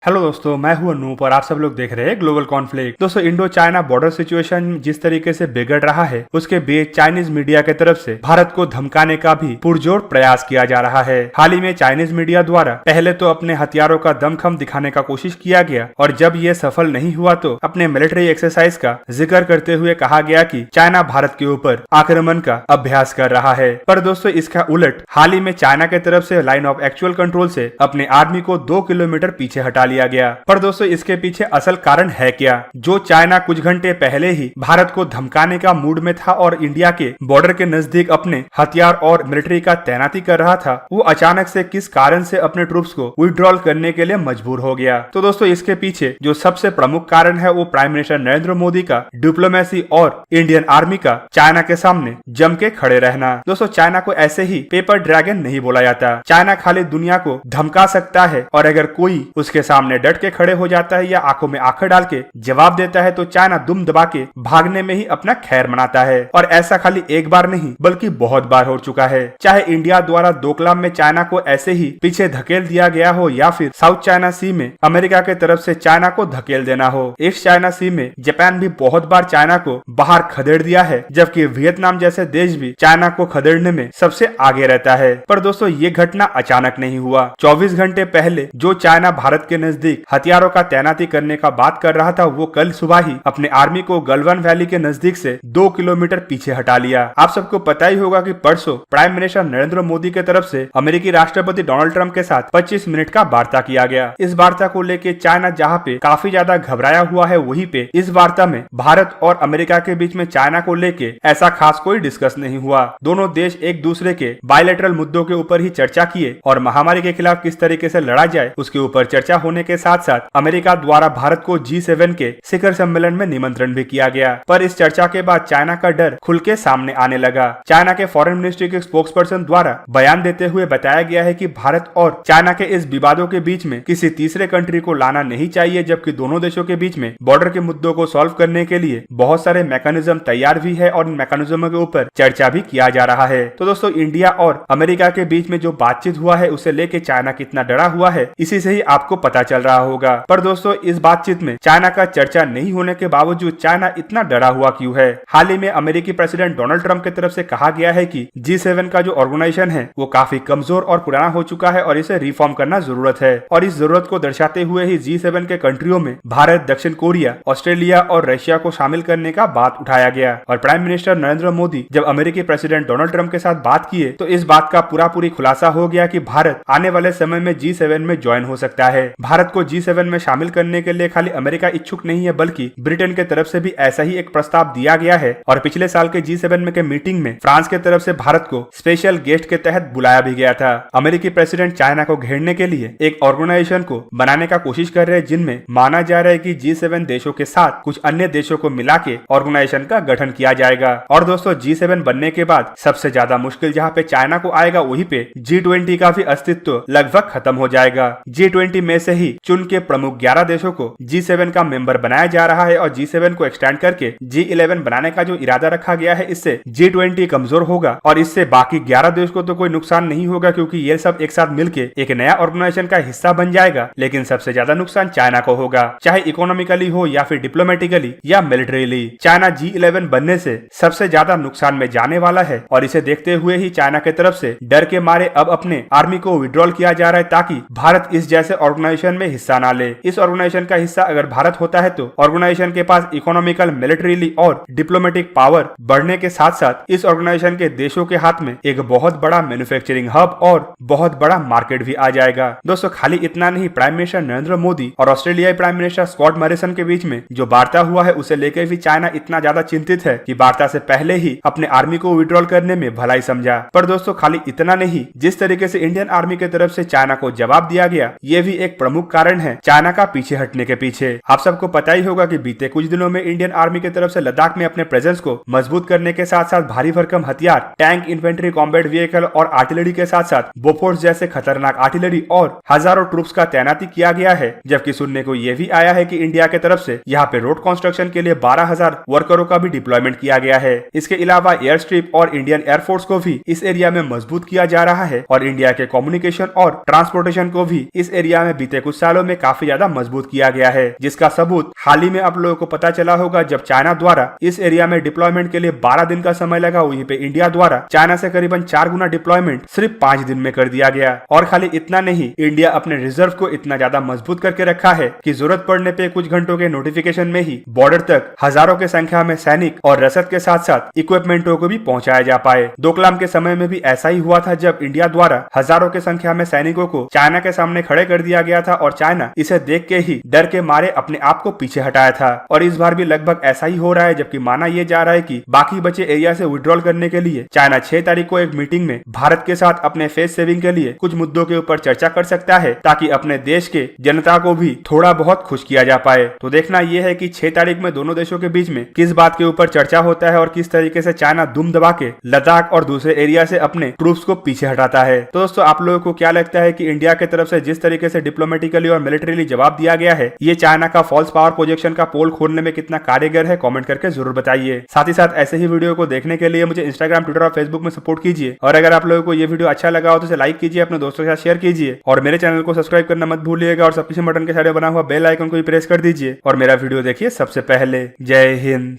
Hello दोस्तों, मैं हूं अनूप और आप सब लोग देख रहे हैं ग्लोबल कॉन्फ्लिक्ट। दोस्तों, इंडो चाइना बॉर्डर सिचुएशन जिस तरीके से बिगड़ रहा है उसके बीच चाइनीज मीडिया की तरफ से भारत को धमकाने का भी पुरजोर प्रयास किया जा रहा है। हाल ही में चाइनीज मीडिया द्वारा पहले तो अपने हथियारों का दमखम दिखाने का कोशिश किया गया और जब ये सफल नहीं हुआ तो अपने मिलिट्री एक्सरसाइज का जिक्र करते हुए कहा गया कि चाइना भारत के ऊपर आक्रमण का अभ्यास कर रहा है। पर दोस्तों, इसका उलट हाल ही में चाइना की तरफ से लाइन ऑफ एक्चुअल कंट्रोल से अपने आर्मी को 2 किलोमीटर पीछे हटा लिया गया। पर दोस्तों, इसके पीछे असल कारण है क्या? जो चाइना कुछ घंटे पहले ही भारत को धमकाने का मूड में था और इंडिया के बॉर्डर के नजदीक अपने हथियार और मिलिट्री का तैनाती कर रहा था, वो अचानक से किस कारण से अपने ट्रूप्स को विड्रॉल करने के लिए मजबूर हो गया? तो दोस्तों, इसके पीछे जो सबसे प्रमुख कारण है वो प्राइम मिनिस्टर नरेंद्र मोदी का डिप्लोमेसी और इंडियन आर्मी का चाइना के सामने जम के खड़े रहना। दोस्तों, चाइना को ऐसे ही पेपर ड्रैगन नहीं बोला जाता। चाइना खाली दुनिया को धमका सकता है और अगर कोई उसके सामने डट के खड़े हो जाता है या आंखों में आंखें डाल के जवाब देता है तो चाइना दुम दबा के भागने में ही अपना खैर मनाता है। और ऐसा खाली एक बार नहीं बल्कि बहुत बार हो चुका है। चाहे इंडिया द्वारा डोकलाम में चाइना को ऐसे ही पीछे धकेल दिया गया हो या फिर साउथ चाइना सी में अमेरिका के तरफ से चाइना को धकेल देना हो। ईस्ट चाइना सी में जापान भी बहुत बार चाइना को बाहर खदेड़ दिया है, जबकि वियतनाम जैसे देश भी चाइना को खदेड़ने में सबसे आगे रहता है। पर दोस्तों, ये घटना अचानक नहीं हुआ। 24 घंटे पहले जो चाइना भारत के नजदीक हथियारों का तैनाती करने का बात कर रहा था, वो कल सुबह ही अपने आर्मी को गलवान वैली के नजदीक से 2 किलोमीटर पीछे हटा लिया। आप सबको पता ही होगा कि परसों प्राइम मिनिस्टर नरेंद्र मोदी के तरफ से अमेरिकी राष्ट्रपति डोनाल्ड ट्रंप के साथ 25 मिनट का वार्ता किया गया। इस वार्ता को लेकर चाइना जहां पे काफी ज्यादा घबराया हुआ है, वहीं पे इस वार्ता में भारत और अमेरिका के बीच में चाइना को लेके ऐसा खास कोई डिस्कस नहीं हुआ। दोनों देश एक दूसरे के बायलैटरल मुद्दों के ऊपर ही चर्चा किए और महामारी के खिलाफ किस तरीके से लड़ा जाए उसके ऊपर चर्चा होने के साथ साथ अमेरिका द्वारा भारत को G7 के शिखर सम्मेलन में निमंत्रण भी किया गया। पर इस चर्चा के बाद चाइना का डर खुल के सामने आने लगा। चाइना के फॉरेन मिनिस्ट्री के स्पोक्सपर्सन द्वारा बयान देते हुए बताया गया है कि भारत और चाइना के इस विवादों के बीच में किसी तीसरे कंट्री को लाना नहीं चाहिए, जबकि दोनों देशों के बीच में बॉर्डर के मुद्दों को सॉल्व करने के लिए बहुत सारे मैकेनिज्म तैयार भी है और इन मैकेनिज्मों के ऊपर चर्चा भी किया जा रहा है। तो दोस्तों, इंडिया और अमेरिका के बीच में जो बातचीत हुआ है उसे लेके चाइना कितना डरा हुआ है, इसी से ही आपको पता चल रहा होगा। पर दोस्तों, इस बातचीत में चाइना का चर्चा नहीं होने के बावजूद चाइना इतना डरा हुआ क्यों है? हाल ही में अमेरिकी प्रेसिडेंट डोनाल्ड ट्रंप की तरफ से कहा गया है कि G7 का जो ऑर्गेनाइजेशन है वो काफी कमजोर और पुराना हो चुका है और इसे रिफॉर्म करना जरूरत है। और इस जरूरत को दर्शाते हुए ही G7 के कंट्रियों में भारत, दक्षिण कोरिया, ऑस्ट्रेलिया और रशिया को शामिल करने का बात उठाया गया। और प्राइम मिनिस्टर नरेंद्र मोदी जब अमेरिकी प्रेसिडेंट डोनाल्ड ट्रंप के साथ बात किए तो इस बात का पूरी खुलासा हो गया कि भारत आने वाले समय में G7 में ज्वाइन हो सकता है। भारत को G7 में शामिल करने के लिए खाली अमेरिका इच्छुक नहीं है बल्कि ब्रिटेन के तरफ से भी ऐसा ही एक प्रस्ताव दिया गया है। और पिछले साल के G7 में के मीटिंग में फ्रांस के तरफ से भारत को स्पेशल गेस्ट के तहत बुलाया भी गया था। अमेरिकी प्रेसिडेंट चाइना को घेरने के लिए एक ऑर्गेनाइजेशन को बनाने का कोशिश कर रहे हैं, जिनमें माना जा रहा है कि G7 देशों के साथ कुछ अन्य देशों को मिला के ऑर्गेनाइजेशन का गठन किया जाएगा। और दोस्तों, G7 बनने के बाद सबसे ज्यादा मुश्किल जहाँ पे चाइना को आएगा वहीं पे G20 का भी अस्तित्व लगभग खत्म हो जाएगा। G20 में से ही चुन के प्रमुख 11 देशों को G7 का मेंबर बनाया जा रहा है और G7 को एक्सटेंड करके G11 बनाने का जो इरादा रखा गया है, इससे G20 कमजोर होगा और इससे बाकी 11 देश को तो कोई नुकसान नहीं होगा क्योंकि ये सब एक साथ मिलके एक नया ऑर्गेनाइजेशन का हिस्सा बन जाएगा। लेकिन सबसे ज्यादा नुकसान चाइना को होगा, चाहे इकोनॉमिकली हो या फिर डिप्लोमेटिकली या मिलिट्रीली। चाइना G11 बनने से सबसे ज्यादा नुकसान में जाने वाला है और इसे देखते हुए ही चाइना की तरफ से डर के मारे अब अपने आर्मी को विड्रॉल किया जा रहा है ताकि भारत इस जैसे ऑर्गेनाइजेशन में हिस्सा ना ले। इस ऑर्गेनाइजेशन का हिस्सा अगर भारत होता है तो ऑर्गेनाइजेशन के पास इकोनॉमिकल, मिलिट्रीली और डिप्लोमेटिक पावर बढ़ने के साथ साथ इस ऑर्गेनाइजेशन के देशों के हाथ में एक बहुत बड़ा मैन्युफैक्चरिंग हब और बहुत बड़ा मार्केट भी आ जाएगा। दोस्तों, खाली इतना नहीं, प्राइम मिनिस्टर नरेंद्र मोदी और ऑस्ट्रेलियाई प्राइम मिनिस्टर स्कॉट मॉरिसन के बीच में जो वार्ता हुआ है उसे लेकर भी चाइना इतना ज्यादा चिंतित है कि वार्ता से पहले ही अपने आर्मी को विड्रॉल करने में भलाई समझा। पर दोस्तों, खाली इतना नहीं, जिस तरीके से इंडियन आर्मी की तरफ से चाइना को जवाब दिया गया, ये भी एक प्रमुख कारण है चाइना का पीछे हटने के पीछे। आप सबको पता ही होगा कि बीते कुछ दिनों में इंडियन आर्मी की तरफ से लद्दाख में अपने प्रेजेंस को मजबूत करने के साथ साथ भारी भरकम हथियार, टैंक, इन्फेंट्री, कॉम्बैट व्हीकल और आर्टिलरी के साथ साथ बोफोर्स जैसे खतरनाक आर्टिलरी और हजारों ट्रूप्स का तैनाती किया गया है। जबकि सुनने को यह भी आया है कि इंडिया की तरफ से यहाँ पे रोड कंस्ट्रक्शन के लिए 12,000 वर्करों का भी डिप्लॉयमेंट किया गया है। इसके अलावा एयर स्ट्रिप और इंडियन एयरफोर्स को भी इस एरिया में मजबूत किया जा रहा है और इंडिया के कम्युनिकेशन और ट्रांसपोर्टेशन को भी इस एरिया में बीते कुछ कुछ सालों में काफी ज्यादा मजबूत किया गया है, जिसका सबूत हाल ही में आप लोगों को पता चला होगा जब चाइना द्वारा इस एरिया में डिप्लॉयमेंट के लिए 12 दिन का समय लगा, वहीं पे इंडिया द्वारा चाइना से करीबन 4 गुना डिप्लॉयमेंट सिर्फ 5 दिन में कर दिया गया। और खाली इतना नहीं, इंडिया अपने रिजर्व को इतना ज्यादा मजबूत करके रखा है कि जरूरत पड़ने पे कुछ घंटों के नोटिफिकेशन में ही बॉर्डर तक हजारों की संख्या में सैनिक और रसद के साथ साथ इक्विपमेंटों को भी पहुंचाया जा पाए। डोकलाम के समय में भी ऐसा ही हुआ था, जब इंडिया द्वारा हजारों की संख्या में सैनिकों को चाइना के सामने खड़े कर दिया गया था और चाइना इसे देख के ही डर के मारे अपने आप को पीछे हटाया था। और इस बार भी लगभग ऐसा ही हो रहा है, जबकि माना यह जा रहा है कि बाकी बचे एरिया से विड्रॉल करने के लिए चाइना 6 तारीख को एक मीटिंग में भारत के साथ अपने फेस सेविंग के लिए कुछ मुद्दों के ऊपर चर्चा कर सकता है, ताकि अपने देश के जनता को भी थोड़ा बहुत खुश किया जा पाए। तो देखना यह है कि 6 तारीख में दोनों देशों के बीच में किस बात के ऊपर चर्चा होता है और किस तरीके से चाइना दुम दबा के लद्दाख और दूसरे एरिया से अपने ट्रूप्स को पीछे हटाता है। तो दोस्तों, आप लोगों को क्या लगता है कि इंडिया की तरफ से जिस तरीके से डिप्लोमेटिकली और मिलिट्रीली जवाब दिया गया है, ये चाइना का फॉल्स पावर प्रोजेक्शन का पोल खोलने में कितना कारगर है? कमेंट करके जरूर बताइए। साथ ही साथ ऐसे ही वीडियो को देखने के लिए मुझे इंस्टाग्राम, ट्विटर और फेसबुक में सपोर्ट कीजिए। और अगर आप लोगों को ये वीडियो अच्छा लगा हो तो इसे लाइक कीजिए, अपने दोस्तों के साथ शेयर कीजिए और मेरे चैनल को सब्सक्राइब करना मत भूलिएगा और सबसे बटन के साइड बना हुआ बेल आइकन को भी प्रेस कर दीजिए और मेरा वीडियो देखिए सबसे पहले। जय हिंद।